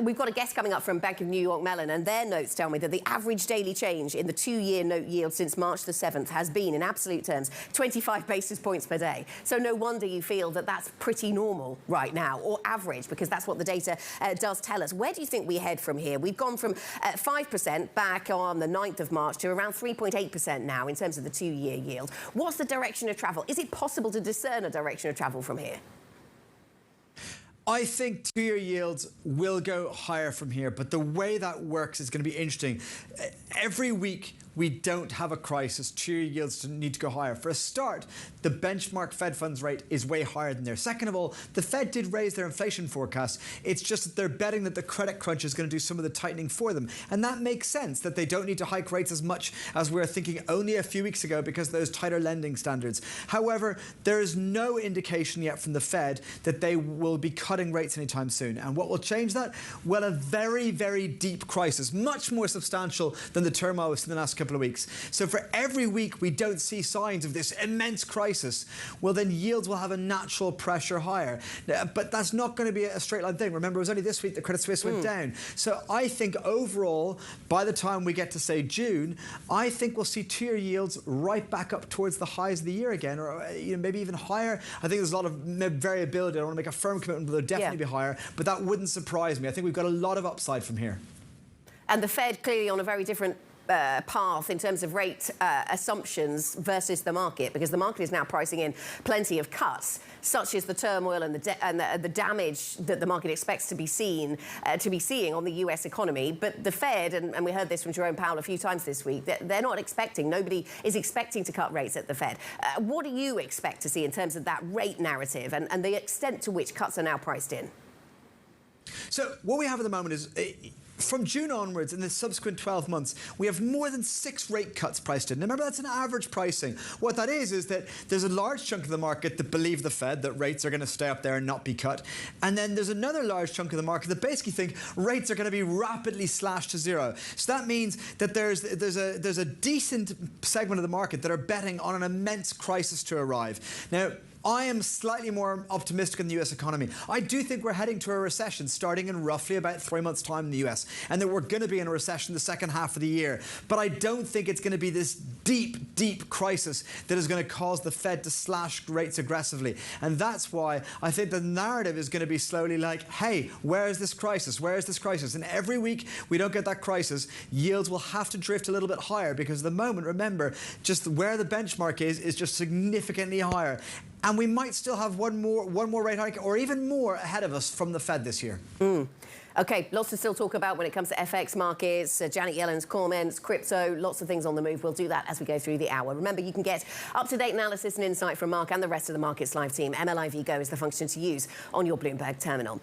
We've got a guest coming up from Bank of New York Mellon, and their notes tell me that the average daily change in the two-year note yield since March the 7th has been, in absolute terms, 25 basis points per day. So no wonder you feel that that's pretty normal right now, or average, because that's what the data does tell us. Where do you think we head from here? We've gone from 5% back on the 9th of March to around 3.8% now in terms of the two-year yield. What's the direction of travel? Is it possible to discern a direction of travel from here? I think two-year yields will go higher from here, but the way that works is going to be interesting. Every week we don't have a crisis, two-year yields need to go higher. For a start, the benchmark Fed funds rate is way higher than there. Second of all, the Fed did raise their inflation forecast. It's just that they're betting that the credit crunch is going to do some of the tightening for them. And that makes sense, that they don't need to hike rates as much as we were thinking only a few weeks ago because of those tighter lending standards. However, there is no indication yet from the Fed that they will be cutting rates anytime soon. And what will change that? Well, a very, very deep crisis, much more substantial than the turmoil we've seen in the last couple of weeks. So for every week we don't see signs of this immense crisis, well then yields will have a natural pressure higher. But that's not going to be a straight line thing. Remember, it was only this week that Credit Suisse went down. So I think overall, by the time we get to say June, I think we'll see two-year yields right back up towards the highs of the year again, or maybe even higher. I think there's a lot of variability. I don't want to make a firm commitment, but they'll definitely be higher. But that wouldn't surprise me. I think we've got a lot of upside from here. And the Fed clearly on a very different path in terms of rate assumptions versus the market, because the market is now pricing in plenty of cuts, such as the turmoil and the damage that the market expects to be seeing on the US economy. But the Fed, and we heard this from Jerome Powell a few times this week, they're not expecting, nobody is expecting to cut rates at the Fed. What do you expect to see in terms of that rate narrative and the extent to which cuts are now priced in? So what we have at the moment is, from June onwards, in the subsequent 12 months, we have more than 6 rate cuts priced in. Now, remember, that's an average pricing. What that is that there's a large chunk of the market that believe the Fed, that rates are going to stay up there and not be cut. And then there's another large chunk of the market that basically think rates are going to be rapidly slashed to zero. So that means that there's a decent segment of the market that are betting on an immense crisis to arrive. Now, I am slightly more optimistic in the US economy. I do think we're heading to a recession starting in roughly about 3 months' time in the US, and that we're going to be in a recession the second half of the year. But I don't think it's going to be this deep, deep crisis that is going to cause the Fed to slash rates aggressively. And that's why I think the narrative is going to be slowly like, hey, where is this crisis? Where is this crisis? And every week we don't get that crisis, yields will have to drift a little bit higher, because at the moment, remember, just where the benchmark is just significantly higher. And we might still have one more rate hike or even more ahead of us from the Fed this year. OK, lots to still talk about when it comes to FX markets, Janet Yellen's comments, crypto, lots of things on the move. We'll do that as we go through the hour. Remember, you can get up-to-date analysis and insight from Mark and the rest of the Markets Live team. MLIV Go is the function to use on your Bloomberg terminal.